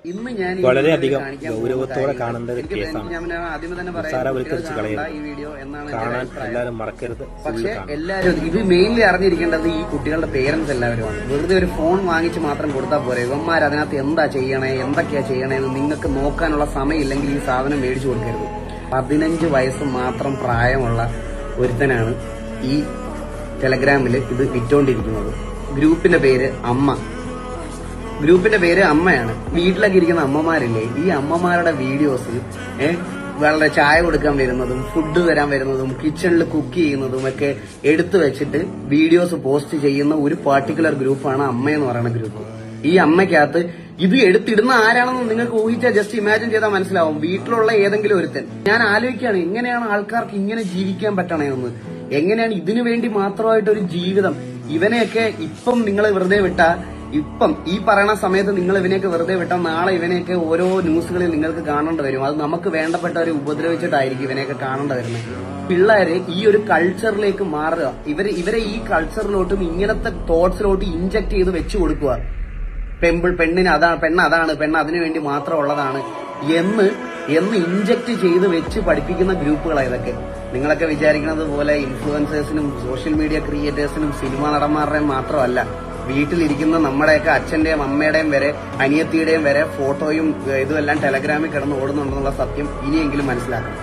ഇന്ന് ഞാൻ വളരെയധികം ഗൗരവത്തോടെ കാണേണ്ട ഒരു കേസാണ്. നിസ്സാരവൽക്കരിച്ച് കളയരുത്. കാണാൻ എല്ലാവരും മറക്കരുത്. പക്ഷെ എല്ലാവരും ഇത് മെയിൻലി അറിഞ്ഞിരിക്കേണ്ടത് ഈ കുട്ടികളുടെ പേരൻസ് എല്ലാവരുമാണ്. വെറുതെ ഒരു ഫോൺ വാങ്ങിച്ച് മാത്രം കൊടുത്താൽ പോരെ. ഇവന്മാർ അതിനകത്ത് എന്താ ചെയ്യണേ, എന്തൊക്കെയാ ചെയ്യണേന്ന് നിങ്ങൾക്ക് നോക്കാനുള്ള സമയമില്ലെങ്കിൽ ഈ സാധനം മേടിച്ചു കൊടുക്കരുത്. 15 വയസ്സ് മാത്രം പ്രായമുള്ള ഒരുത്തനാണ് ഈ ടെലഗ്രാമിൽ ഇത് വിറ്റോണ്ടിരിക്കുന്നത്. ഗ്രൂപ്പിന്റെ പേര് അമ്മയാണ്. വീട്ടിലൊക്കെ ഇരിക്കുന്ന അമ്മമാരില്ലേ, ഈ അമ്മമാരുടെ വീഡിയോസ് വളരെ ചായ കൊടുക്കാൻ വരുന്നതും ഫുഡ് തരാൻ വരുന്നതും കിച്ചണിൽ കുക്ക് ചെയ്യുന്നതും ഒക്കെ എടുത്തു വെച്ചിട്ട് വീഡിയോസ് പോസ്റ്റ് ചെയ്യുന്ന ഒരു പാർട്ടിക്കുലർ ഗ്രൂപ്പാണ് അമ്മയെന്ന് പറയുന്ന ഗ്രൂപ്പ്. ഈ അമ്മയ്ക്കകത്ത് ഇത് എടുത്തിടുന്ന ആരാണെന്ന് നിങ്ങൾക്ക് ഊഹിച്ചാൽ ജസ്റ്റ് ഇമാജിൻ ചെയ്താൽ മനസ്സിലാവും. വീട്ടിലുള്ള ഏതെങ്കിലും ഒരുത്തൻ. ഞാൻ ആലോചിക്കുകയാണ്, എങ്ങനെയാണ് ആൾക്കാർക്ക് ഇങ്ങനെ ജീവിക്കാൻ പറ്റണേന്ന്, എങ്ങനെയാണ് ഇതിനു വേണ്ടി മാത്രമായിട്ടൊരു ജീവിതം. ഇവനെയൊക്കെ ഇപ്പം നിങ്ങൾ വെറുതെ വിട്ടാ, ഇപ്പം ഈ പറയുന്ന സമയത്ത് നിങ്ങൾ ഇവനെയൊക്കെ വെറുതെ വിട്ടാൽ നാളെ ഇവനെയൊക്കെ ഓരോ ന്യൂസുകളിൽ നിങ്ങൾക്ക് കാണേണ്ടി വരും. അത് നമുക്ക് വേണ്ടപ്പെട്ടവരെ ഉപദ്രവിച്ചിട്ടായിരിക്കും ഇവനെയൊക്കെ കാണേണ്ടി വരുന്നത്. പിള്ളേര് ഈ ഒരു കൾച്ചറിലേക്ക് മാറുക, ഇവരെ ഈ കൾച്ചറിലോട്ടും ഇങ്ങനത്തെ തോട്ട്സിലോട്ട് ഇൻജക്ട് ചെയ്ത് വെച്ചു കൊടുക്കുക. പെണ്ണിന് അതാണ്, പെണ്ണ് അതിനു വേണ്ടി മാത്രം ഉള്ളതാണ് എന്ന് ഇൻജക്ട് ചെയ്ത് വെച്ച് പഠിപ്പിക്കുന്ന ഗ്രൂപ്പുകളാണ് ഇതൊക്കെ. നിങ്ങളൊക്കെ വിചാരിക്കുന്നത് പോലെ ഇൻഫ്ലുവൻസേഴ്സിനും സോഷ്യൽ മീഡിയ ക്രിയേറ്റേഴ്സിനും സിനിമാ നടന്മാരുടെയും മാത്രമല്ല, വീട്ടിലിരിക്കുന്ന നമ്മുടെയൊക്കെ അച്ഛന്റെയും അമ്മയുടെയും വരെ അനിയത്തിയുടെയും വരെ ഫോട്ടോയും ഇതുമെല്ലാം ടെലഗ്രാമിൽ കിടന്ന് ഓടുന്നുണ്ടെന്നുള്ള സത്യം ഇനിയെങ്കിലും മനസ്സിലാക്കണം.